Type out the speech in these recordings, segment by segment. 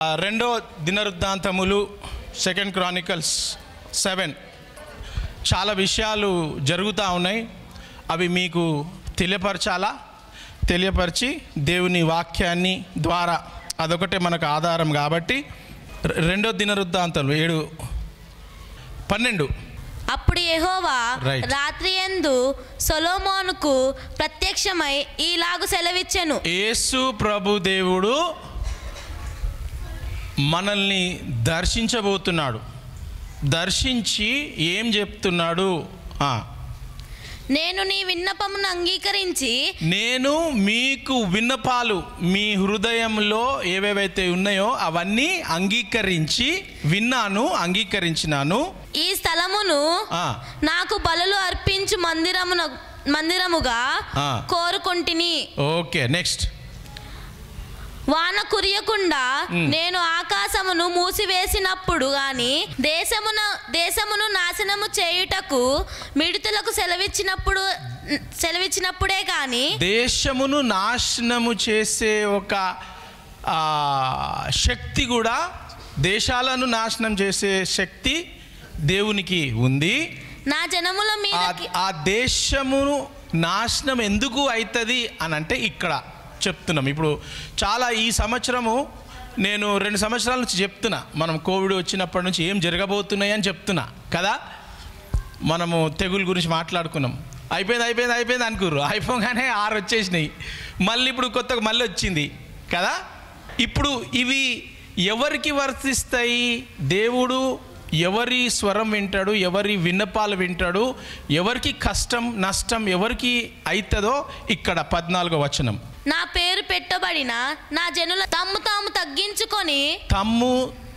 రెండో దినవృత్తాంతములు 2 Chronicles 7 చాలా విషయాలు జరుగుతూ ఉన్నాయి. అవి మీకు తెలియపరిచి దేవుని వాక్యాన్ని ద్వారా అదొకటే మనకు ఆధారం కాబట్టి రెండో దినవృత్తాంతములు 7:12 అప్పుడు యెహోవా రాత్రియందు సొలొమోనుకు ప్రత్యక్షమై ఈలాగు సెలవిచ్చెను. యేసు ప్రభు దేవుడు మనల్ని దర్శించబోతున్నాడు. దర్శించి ఏం చెప్తున్నాడు? నేను నీ విన్నపమును అంగీకరించి, నేను మీకు విన్నపాలు మీ హృదయంలో ఏవేవైతే ఉన్నాయో అవన్నీ అంగీకరించినాను. ఈ స్థలమును నాకు బలులు అర్పించు మందిరముగా కోరుకొంటిని. Okay, next. వాన కురియకుండా నేను ఆకాశమును మూసివేసినప్పుడు గాని దేశమును నాశనము చేయుటకు మిడతలకు సెలవిచ్చినప్పుడే గాని దేశమును నాశనము చేసే ఒక శక్తి కూడా, దేశాలను నాశనం చేసే శక్తి దేవునికి ఉంది. నా జనముల మీద ఆ దేశమును నాశనం ఎందుకు అవుతుంది అని అంటే ఇక్కడ చెప్తున్నాం. ఇప్పుడు చాలా ఈ సంవత్సరము నేను 2 సంవత్సరాల నుంచి చెప్తున్నా, మనం కోవిడ్ వచ్చినప్పటి నుంచి ఏం జరగబోతున్నాయి అని చెప్తున్నా కదా. మనము తెగులు గురించి మాట్లాడుకున్నాం. అయిపోయింది అనుకుర్రు. అయిపోగానే 6 వచ్చేసినాయి. మళ్ళీ ఇప్పుడు కొత్తగా మళ్ళీ వచ్చింది కదా. ఇప్పుడు ఇవి ఎవరికి వర్తిస్తాయి? దేవుడు ఎవరి స్వరం వింటాడు, ఎవరి విన్నపాలు వింటాడు, ఎవరికి కష్టం నష్టం ఎవరికి అవుతుందో ఇక్కడ 14వ వచనం. నా పేరు పెట్టబడిన నా జనుల తమ్ము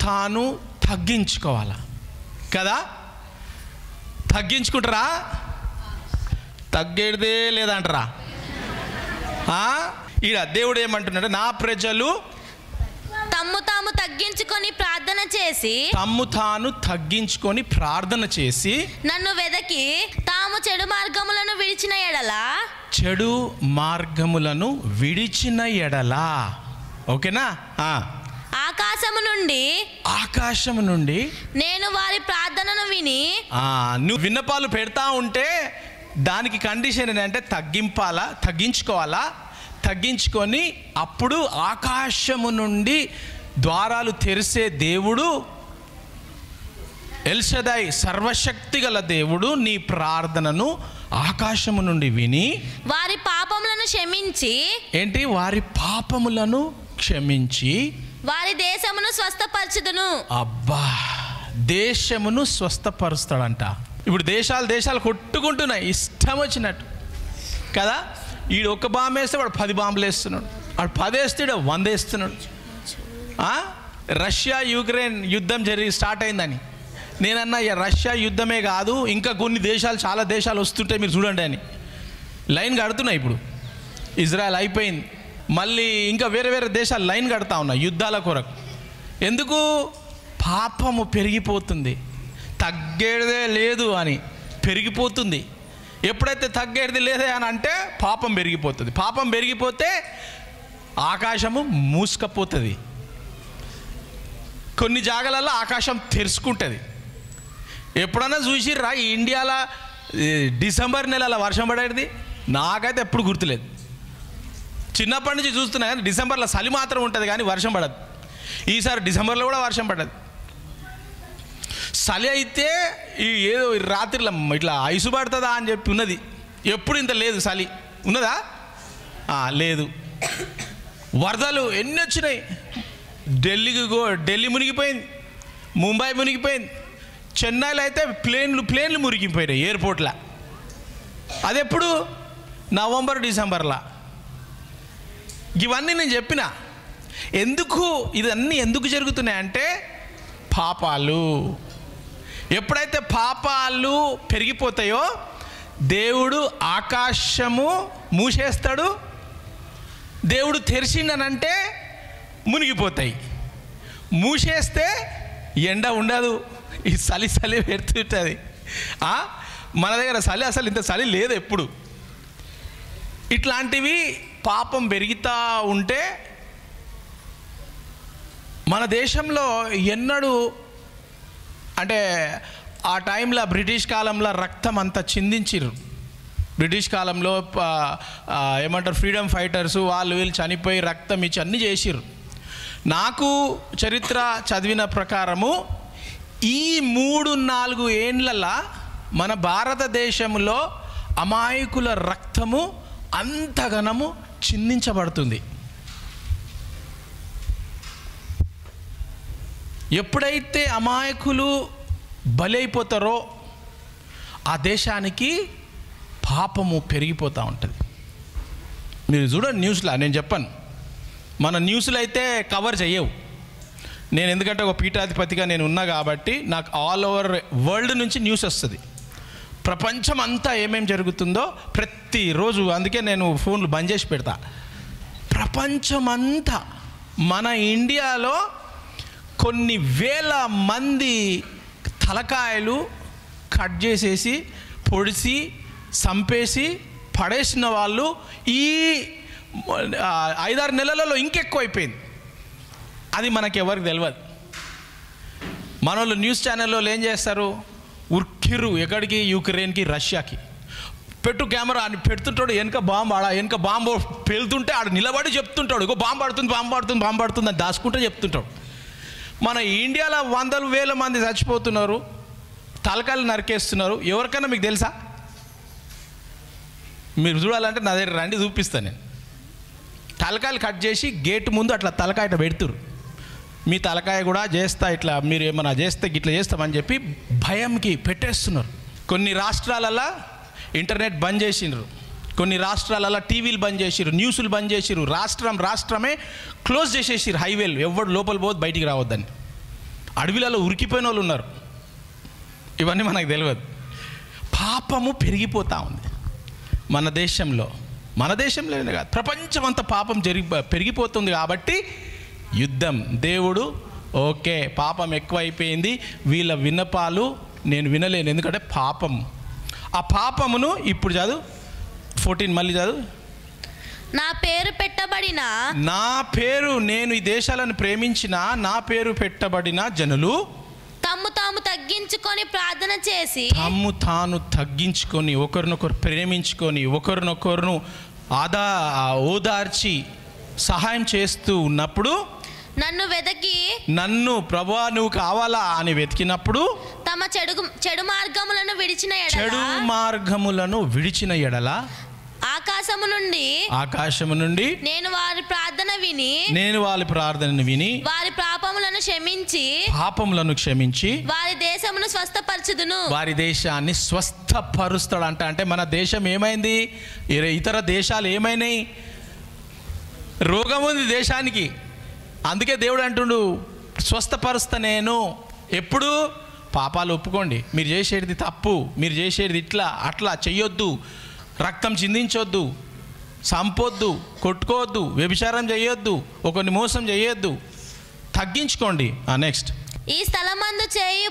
తాను తగ్గించుకోవాలా కదా. తగ్గించుకుంటారా? తగ్గేదే లేదంటారా? ఈడ దేవుడు ఏమంటున్నాడు? నా ప్రజలు తమ్ము తాను తగ్గించుకొని ప్రార్థన చేసి నన్ను వెదకి తాము చెడు మార్గములను విడిచిన ఎడల ఓకేనా. ఆకాశము నుండి నేను వారి ప్రార్థనను విని, నువ్వు విన్నపాలు పెడతా ఉంటే దానికి కండిషన్ ఏంటంటే తగ్గించుకొని అప్పుడు ఆకాశము నుండి ద్వారాలు తెరిసే దేవుడు, ఎల్షదాయ్ సర్వశక్తి గల దేవుడు నీ ప్రార్థనను ఆకాశము నుండి విని వారి పాపములను క్షమించి వారి దేశమును స్వస్థపరచుదును. అబ్బా, దేశమును స్వస్థపరుస్తాడంట. ఇప్పుడు దేశాలు కొట్టుకుంటున్నాయి ఇష్టం వచ్చినట్టు కదా. ఈడు ఒక బాంబు వేస్తే వాడు 10 బాంబులు వేస్తున్నాడు, వాడు 10 వేస్తే 100 వేస్తున్నాడు. రష్యా యుక్రెయిన్ యుద్ధం స్టార్ట్ అయిందని నేనన్నా, రష్యా యుద్ధమే కాదు ఇంకా కొన్ని చాలా దేశాలు వస్తుంటే మీరు చూడండి అని లైన్ కడుతున్నాయి. ఇప్పుడు ఇజ్రాయెల్ అయిపోయింది, మళ్ళీ ఇంకా వేరే దేశాలు లైన్ కడతా ఉన్నాయి యుద్ధాల కొరకు. ఎందుకు? పాపము పెరిగిపోతుంది, తగ్గేదే లేదు అని పెరిగిపోతుంది. ఎప్పుడైతే తగ్గేది లేదే అని అంటే పాపం పెరిగిపోతుంది. పాపం పెరిగిపోతే ఆకాశము మూసుకపోతుంది. కొన్ని జాగాలలో ఆకాశం తెరుచుకుంటుంది. ఎప్పుడన్నా చూసిర్రా ఇండియాలో డిసెంబర్ నెలలో వర్షం పడేది? నాకైతే ఎప్పుడు గుర్తులేదు. చిన్నప్పటి నుంచి చూస్తున్నా కానీ డిసెంబర్లో చలి మాత్రం ఉంటుంది కానీ వర్షం పడదు. ఈసారి డిసెంబర్లో కూడా వర్షం పడదు. చలి అయితే ఏదో రాత్రిలో ఇట్లా ఐసు పడుతుందా అని చెప్పి ఉన్నది. ఎప్పుడు ఇంత లేదు. చలి ఉన్నదా? లేదు. వరదలు ఎన్ని వచ్చినాయి. ఢిల్లీ మునిగిపోయింది, ముంబై మునిగిపోయింది, చెన్నైలో అయితే ప్లేన్లు మునిగిపోయినాయి ఎయిర్పోర్ట్లో. అది ఎప్పుడు? నవంబర్ డిసెంబర్లో. ఇవన్నీ నేను చెప్పిన ఇదన్నీ ఎందుకు జరుగుతున్నాయంటే పాపాలు. ఎప్పుడైతే పాపాలు పెరిగిపోతాయో దేవుడు ఆకాశము మూసేస్తాడు. దేవుడు తెరిచిండనంటే మునిగిపోతాయి. మూసేస్తే ఎండ ఉండదు, ఈ చలి పెడుతుంటుంది. మన దగ్గర అసలు ఇంత చలి లేదు ఎప్పుడు. ఇట్లాంటివి పాపం పెరుగుతూ ఉంటే మన దేశంలో ఎన్నడూ అంటే ఆ టైంలో బ్రిటిష్ కాలంలో రక్తం అంతా చిందించిర్రు. బ్రిటిష్ కాలంలో ఏమంటారు ఫ్రీడమ్ ఫైటర్స్ వాళ్ళు వీళ్ళు చనిపోయి రక్తం ఇచ్చి అన్నీ చేసిర్రు. నాకు చరిత్ర చదివిన ప్రకారము ఈ 3-4 ఏండ్లలో మన భారతదేశంలో అమాయకుల రక్తము అంతగనము చిందించబడుతుంది. ఎప్పుడైతే అమాయకులు బలైపోతారో ఆ దేశానికి పాపము పెరిగిపోతూ ఉంటుంది. మీరు చూడండి న్యూస్లో, నేను చెప్పాను మన న్యూస్లో అయితే కవర్ చేయవు. నేను ఎందుకంటే ఒక పీఠాధిపతిగా నేను ఉన్నా కాబట్టి నాకు ఆల్ ఓవర్ వరల్డ్ నుంచి న్యూస్ వస్తుంది. ప్రపంచం అంతా ఏమేమి జరుగుతుందో ప్రతిరోజు, అందుకే నేను ఫోన్లు బంద్ చేసి పెడతా. ప్రపంచమంతా మన ఇండియాలో కొన్ని వేల మంది తలకాయలు కట్ చేసేసి పొడిసి చంపేసి పడేసిన వాళ్ళు ఈ 5-6 నెలలలో ఇంకెక్కువ అయిపోయింది. అది మనకెవరికి తెలియదు. మన వాళ్ళు న్యూస్ ఛానల్లో ఏం చేస్తారు, ఉర్కిర్రు ఎక్కడికి, యుక్రెయిన్కి, రష్యాకి. పెట్టు కెమెరా అని పెడుతుంటాడు, వెనక బాంబు పేలుతుంటే ఆడు నిలబడి చెప్తుంటాడు, ఇగో బాంబు పడుతుంది అని దాచుకుంటే చెప్తుంటాడు. మన ఇండియాలో 100,000 మంది చచ్చిపోతున్నారు, తలకాయలు నరికేస్తున్నారు. ఎవరికైనా మీకు తెలుసా? మీరు చూడాలంటే నా దగ్గర రండి, చూపిస్తాను. నేను తలకాయలు కట్ చేసి గేటు ముందు అట్లా తలకాయ ఇట్లా పెడుతురు. మీ తలకాయ కూడా చేస్తా, ఇట్లా మీరు ఏమైనా చేస్తే ఇట్లా చేస్తామని చెప్పి భయంకి పెట్టేస్తున్నారు. కొన్ని రాష్ట్రాలలో ఇంటర్నెట్ బంద్ చేసిండ్రు, కొన్ని రాష్ట్రాలలో టీవీలు బంద్ చేసిర్రు, న్యూస్లు బంద్ చేసిర్రు. రాష్ట్రమే క్లోజ్ చేసేసిర్రు, హైవేలు ఎవరు లోపల పోదు బయటికి రావద్దని. అడవిలలో ఉరికిపోయిన వాళ్ళు ఉన్నారు. ఇవన్నీ మనకు తెలియదు. పాపము పెరిగిపోతూ ఉంది మన దేశంలో కాదు, ప్రపంచం అంతా పాపం పెరిగిపోతుంది. కాబట్టి యుద్ధం. దేవుడు ఓకే పాపం ఎక్కువైపోయింది, వీళ్ళ విన్నపాలు నేను వినలేను, ఎందుకంటే పాపం. ఆ పాపమును ఇప్పుడు చదువు 14 మళ్ళీ చదువు. నా పేరు నేను ఈ దేశాలను ప్రేమించిన నా పేరు పెట్టబడిన జనులు తమ్ము తాను తగ్గించుకొని ఒకరినొకరు ప్రేమించుకొని ఒకరినొకరును ఓదార్చి సహాయం చేస్తూ ఉన్నప్పుడు, నన్ను ప్రభువా నువ్వు కావాలా అని వెతికినప్పుడు, తమ చెడు మార్గములను విడిచిన ఎడల ఆకాశము నుండి నేను వారి ప్రార్థనను విని వారి పాపములను క్షమించి వారి దేశాన్ని స్వస్థపరుస్తాడు అంటే మన దేశం ఏమైంది, ఇతర దేశాలు ఏమైనాయి, రోగం ఉంది దేశానికి. అందుకే దేవుడు అంటుండు స్వస్థపరుస్తా నేను. ఎప్పుడు? పాపాలు ఒప్పుకోండి, మీరు చేసేది తప్పు, మీరు చేసేది ఇట్లా అట్లా చెయ్యొద్దు, రక్తం చిందించొద్దు, సంపొద్దు, కొట్టుకోవద్దు, వ్యభిచారం చేయొద్దు, ఒకరిని మోసం చేయొద్దు, తగ్గించుకోండి. నెక్స్ట్, ఈ స్థలమందు చేయు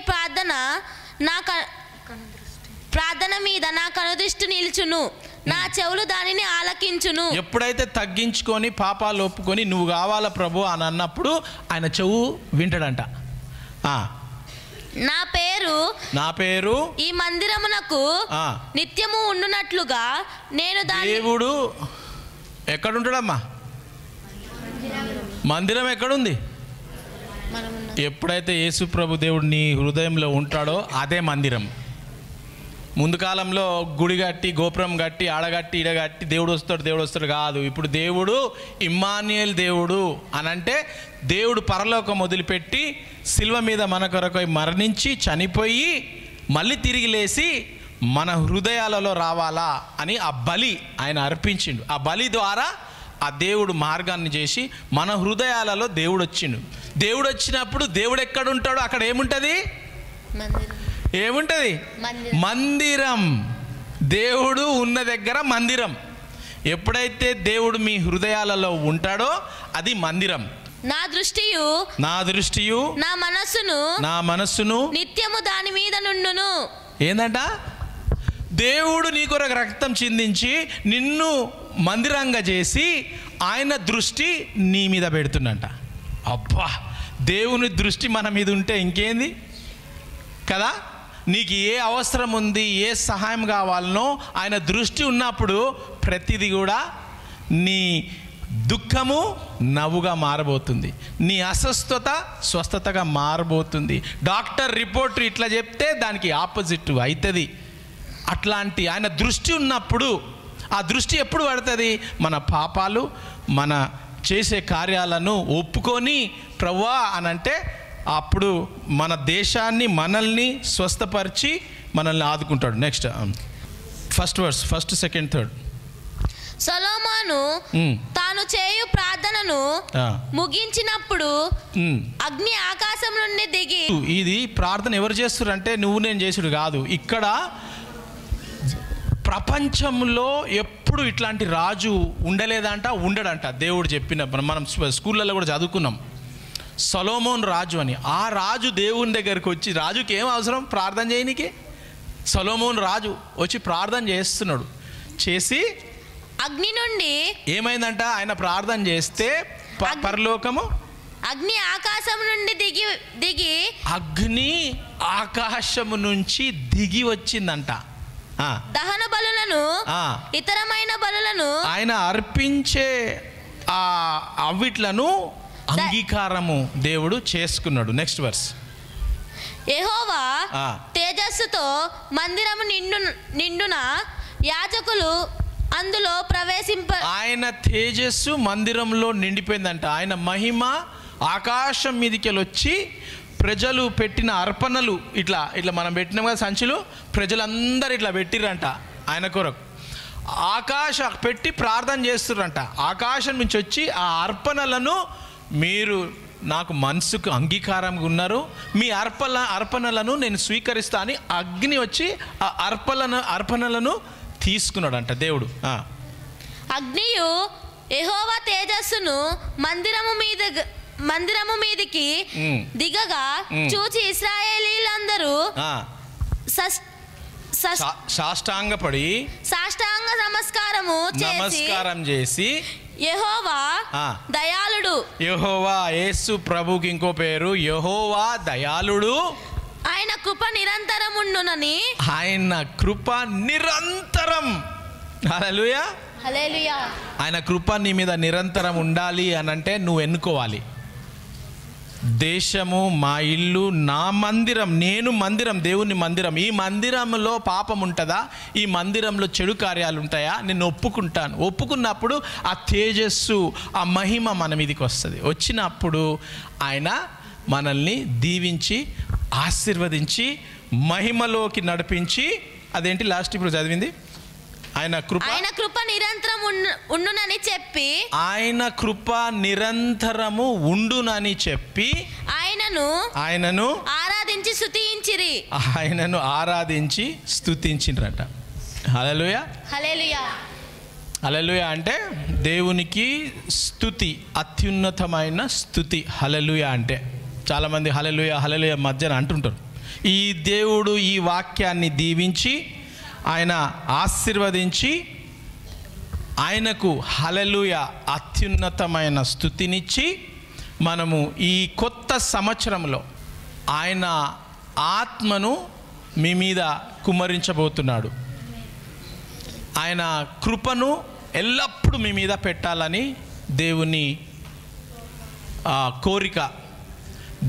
ప్రార్థన మీద నా కనుదృష్టి నిల్చును, నా చెవులు దానిని ఆలకించును. ఎప్పుడైతే తగ్గించుకొని పాపాలు ఒప్పుకొని నువ్వు కావాలా ప్రభు అని అన్నప్పుడు ఆయన చెవు వింటాడంట. నా పేరు ఈ మందిరమునకు నిత్యము ఉండునట్లుగా నేను దేవుడు ఎక్కడుంటాడమ్మా? మందిరం ఎక్కడుంది? ఎప్పుడైతే యేసు ప్రభు దేవుడు నీ హృదయంలో ఉంటాడో అదే మందిరం. ముందు కాలంలో గుడి కట్టి గోపురం కట్టి ఆడగట్టి ఈడగట్టి దేవుడు వస్తాడు కాదు. ఇప్పుడు దేవుడు ఇమ్మాన్యుయేల్ దేవుడు అనంటే దేవుడు పరలోకం వదిలిపెట్టి శిలువ మీద మన కొరకై మరణించి చనిపోయి మళ్ళీ తిరిగి లేచి మన హృదయాలలో రావాలా అని ఆ బలి ఆయన అర్పించిండు. ఆ బలి ద్వారా ఆ దేవుడు మార్గాన్ని చేసి మన హృదయాలలో దేవుడు వచ్చిండు. దేవుడు వచ్చినప్పుడు దేవుడు ఎక్కడుంటాడో అక్కడ ఏముంటుంది? మందిరం. దేవుడు ఉన్న దగ్గర మందిరం. ఎప్పుడైతే దేవుడు మీ హృదయాలలో ఉంటాడో అది మందిరం. నా దృష్టియు నా మనస్సును నిత్యము దాని మీద నుండును. ఏందంట? దేవుడు నీ కొరకు రక్తం చిందించి నిన్ను మందిరంగా చేసి ఆయన దృష్టి నీ మీద పెడుతుందంట. అబ్బా, దేవుని దృష్టి మన మీద ఉంటే ఇంకేంది కదా. నీకు ఏ అవసరం ఉంది, ఏ సహాయం కావాలనో ఆయన దృష్టి ఉన్నప్పుడు ప్రతిదీ కూడా నీ దుఃఖము నవ్వుగా మారబోతుంది, నీ అస్వస్థత స్వస్థతగా మారబోతుంది. డాక్టర్ రిపోర్ట్ ఇట్లా చెప్తే దానికి ఆపోజిట్ అవుతుంది. అట్లాంటి ఆయన దృష్టి ఉన్నప్పుడు, ఆ దృష్టి ఎప్పుడు పడుతుంది? మన పాపాలు, మన చేసే కార్యాలను ఒప్పుకొని ప్రభువా అని అంటే అప్పుడు మన దేశాన్ని, మనల్ని స్వస్థపరిచి మనల్ని ఆదుకుంటాడు. Next first verse, first, second, third. సొలొమోను తాను చేయు ప్రార్థనను ముగించినప్పుడు అగ్ని ఆకాశం నుండి దిగి. ఇది ప్రార్థన ఎవరు చేస్తున్నారు అంటే నువ్వు నేను చేసుడు కాదు. ఇక్కడ ప్రపంచంలో ఎప్పుడు ఇట్లాంటి రాజు ఉండలేదంట, ఉండడంట. దేవుడు చెప్పిన మనం స్కూళ్ళల్లో కూడా చదువుకున్నాం సొలొమోన్ రాజు అని. ఆ రాజు దేవుని దగ్గరికి వచ్చి, రాజుకి ఏం అవసరం ప్రార్థన చేయనీకి? సొలొమోన్ రాజు వచ్చి ప్రార్థన చేస్తున్నాడు. చేసి అగ్ని నుండి ఏమైందంట? ఆయన ప్రార్థన చేస్తే పరలోకము అగ్ని ఆకాశం నుండి దిగి అగ్ని ఆకాశము నుంచి దిగి వచ్చిందంట. దహన బలులను, ఇతరమైన బలులను ఆయన అర్పించే అవిట్లను అంగీకారము దేవుడు చేసుకున్నాడు. Next verse. యెహోవా తేజస్సుతో మందిరము నిండున యాజకులు అందులో ఆయన తేజస్సు మందిరంలో నిండిపోయిందంట. ఆయన మహిమ ఆకాశం మీదకి వచ్చి ప్రజలు పెట్టిన అర్పణలు ఇట్లా ఇట్లా మనం పెట్టినాం కదా సంచులు, ప్రజలందరూ ఇట్లా పెట్టిరంట ఆయన కొరకు. పెట్టి ప్రార్థన చేస్తుర్రంట. ఆకాశం నుంచి వచ్చి ఆ అర్పణలను మీరు నాకు మనసుకు అంగీకారంగా ఉన్నారు, మీ అర్పణలను నేను స్వీకరిస్తా అని అగ్ని వచ్చి ఆ అర్పణలను తీసుకున్నాడంట దేవుడు. అగ్నియు యెహోవా తేజస్సును మందిరము మీదికి దిగగా చూచి ఇశ్రాయేలీలందరూ సాష్టాంగ నమస్కారం చేసి యెహోవా దయాళుడు. యెహోవా యేసు ప్రభుకి ఇంకో పేరు యెహోవా దయాళుడు. ఆయన కృప నిరంతరం ఉండునని. ఆయన కృప నిరంతరం. హల్లెలూయా, హల్లెలూయా. ఆయన కృప నీ మీద నిరంతరం ఉండాలి అని అంటే నువ్వు ఎన్నుకోవాలి. దేశము మా ఇల్లు నా మందిరం, నేను మందిరం, దేవుని మందిరం. ఈ మందిరంలో పాపం ఉంటుందా? ఈ మందిరంలో చెడు కార్యాలు ఉంటాయా? నేను ఒప్పుకుంటాను. ఒప్పుకున్నప్పుడు ఆ తేజస్సు, ఆ మహిమ మన మీదకి వస్తుంది. వచ్చినప్పుడు ఆయన మనల్ని దీవించి ఆశీర్వదించి మహిమలోకి నడిపించి, అదేంటి లాస్ట్ ఇప్పుడు చదివింది, ఆయన కృప నిరంతరం ఉండునని చెప్పి, ఆయన కృప నిరంతరము ఉండునని చెప్పి ఆయనను ఆరాధించి స్తుతించిరి. ఆయనను ఆరాధించి స్తుతించిరట. హల్లెలూయా, హల్లెలూయా. హల్లెలూయా అంటే దేవునికి స్తుతి, అత్యున్నతమైన స్తుతి. హల్లెలూయా అంటే చాలామంది హల్లెలూయా హల్లెలూయా మధ్యన అంటుంటారు. ఈ దేవుడు ఈ వాక్యాన్ని దీవించి ఆయన ఆశీర్వదించి ఆయనకు హల్లెలూయా అత్యున్నతమైన స్తుతినిచ్చి మనము ఈ కొత్త సంవత్సరంలో ఆయన ఆత్మను మీ మీద కుమ్మరించబోతున్నాడు. ఆయన కృపను ఎల్లప్పుడూ మీ మీద పెట్టాలని దేవుని కోరిక.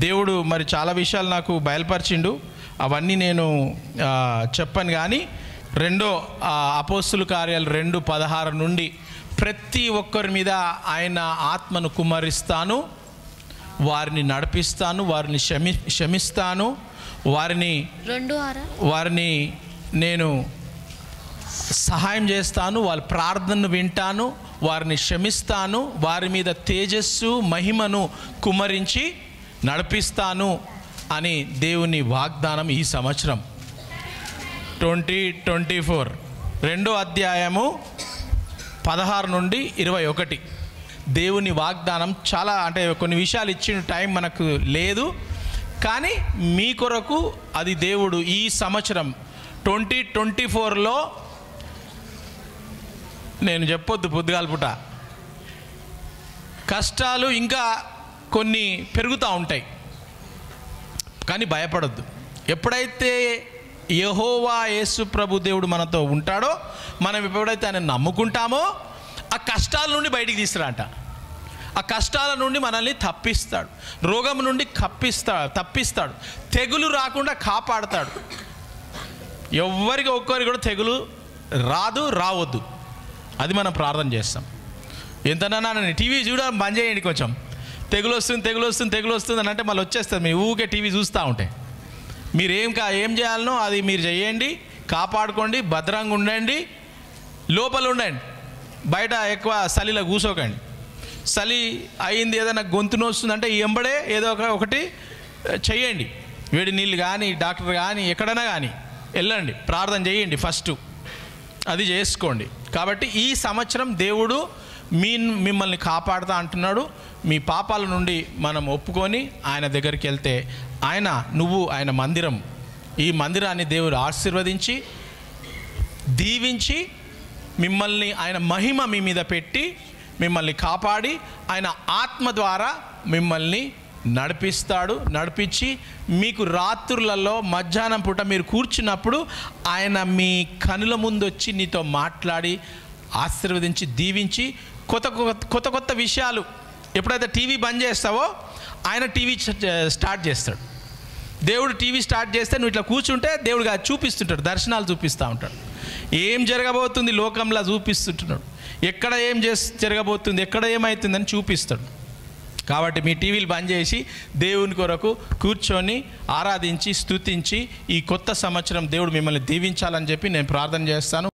దేవుడు మరి చాలా విషయాలు నాకు బయలుపరిచిండు, అవన్నీ నేను చెప్పను. కానీ రెండో అపోస్తుల కార్యాలు 2:16 నుండి ప్రతి ఒక్కరి మీద ఆయన ఆత్మను కుమ్మరిస్తాను, వారిని నడిపిస్తాను, వారిని క్షమిస్తాను, వారిని నేను సహాయం చేస్తాను, వాళ్ళ ప్రార్థనను వింటాను, వారిని క్షమిస్తాను, వారి మీద తేజస్సు మహిమను కుమ్మరించి నడిపిస్తాను అని దేవుని వాగ్దానం ఈ సంవత్సరం 2024 2వ అధ్యాయము 16 నుండి 21 దేవుని వాగ్దానం. చాలా అంటే కొన్ని విషయాలు ఇచ్చిన టైం మనకు లేదు, కానీ మీ కొరకు అది దేవుడు ఈ సంవత్సరం 2024లో నేను చెప్పొద్దు పొద్దుగాల పూట కష్టాలు ఇంకా కొన్ని పెరుగుతూ ఉంటాయి. కానీ భయపడొద్దు. ఎప్పుడైతే యెహోవా యేసు ప్రభు దేవుడు మనతో ఉంటాడో, మనం ఎప్పుడైతే ఆయన నమ్ముకుంటామో ఆ కష్టాల నుండి బయటికి తీసుకురాట. ఆ కష్టాల నుండి మనల్ని తప్పిస్తాడు, రోగం నుండి తప్పిస్తాడు, తెగులు రాకుండా కాపాడతాడు. ఒక్కరికి కూడా తెగులు రావద్దు. అది మనం ప్రార్థన చేస్తాం. ఎంతనా టీవీ చూడడం బంద్ చేయండి, కొంచెం తెగులు వస్తుంది అని అంటే మళ్ళీ వచ్చేస్తుంది. మీ ఊరికే టీవీ చూస్తూ ఉంటే మీరు ఏం చేయాలనో అది మీరు చేయండి. కాపాడుకోండి, భద్రంగా ఉండండి, లోపల ఉండండి, బయట ఎక్కువ చలిలో కూసోకండి. చలి అయింది, ఏదైనా గొంతు నొస్తుందంటే ఎంబడే ఏదో ఒకటి చెయ్యండి. వేడి నీళ్ళు కానీ, డాక్టర్ కానీ, ఎక్కడైనా కానీ వెళ్ళండి, ప్రార్థన చేయండి ఫస్ట్, అది చేసుకోండి. కాబట్టి ఈ సంవత్సరం దేవుడు మిమ్మల్ని కాపాడుతా అంటున్నాడు. మీ పాపాల నుండి మనం ఒప్పుకొని ఆయన దగ్గరికి వెళ్తే ఆయన మందిరం, ఈ మందిరాన్ని దేవుడు ఆశీర్వదించి దీవించి మిమ్మల్ని ఆయన మహిమ మీ మీద పెట్టి మిమ్మల్ని కాపాడి ఆయన ఆత్మ ద్వారా మిమ్మల్ని నడిపించి మీకు రాత్రులలో మధ్యాహ్నం పూట మీరు కూర్చున్నప్పుడు ఆయన మీ కనుల ముందు వచ్చి నీతో మాట్లాడి ఆశీర్వదించి దీవించి కొత్త విషయాలు. ఎప్పుడైతే టీవీ బంద్ చేస్తావో ఆయన టీవీ స్టార్ట్ చేస్తాడు. దేవుడు టీవీ స్టార్ట్ చేస్తే నువ్వు ఇట్లా కూర్చుంటే దేవుడు చూపిస్తుంటాడు, దర్శనాలు చూపిస్తూ ఉంటాడు. ఏం జరగబోతుంది లోకంలో చూపిస్తుంటున్నాడు, ఎక్కడ ఏం జరగబోతుంది, ఎక్కడ ఏమవుతుందని చూపిస్తాడు. కాబట్టి మీ టీవీలు బంద్ చేసి దేవుని కొరకు కూర్చొని ఆరాధించి స్తుతించి ఈ కొత్త సంవత్సరం దేవుడు మిమ్మల్ని దీవించాలని చెప్పి నేను ప్రార్థన చేస్తాను.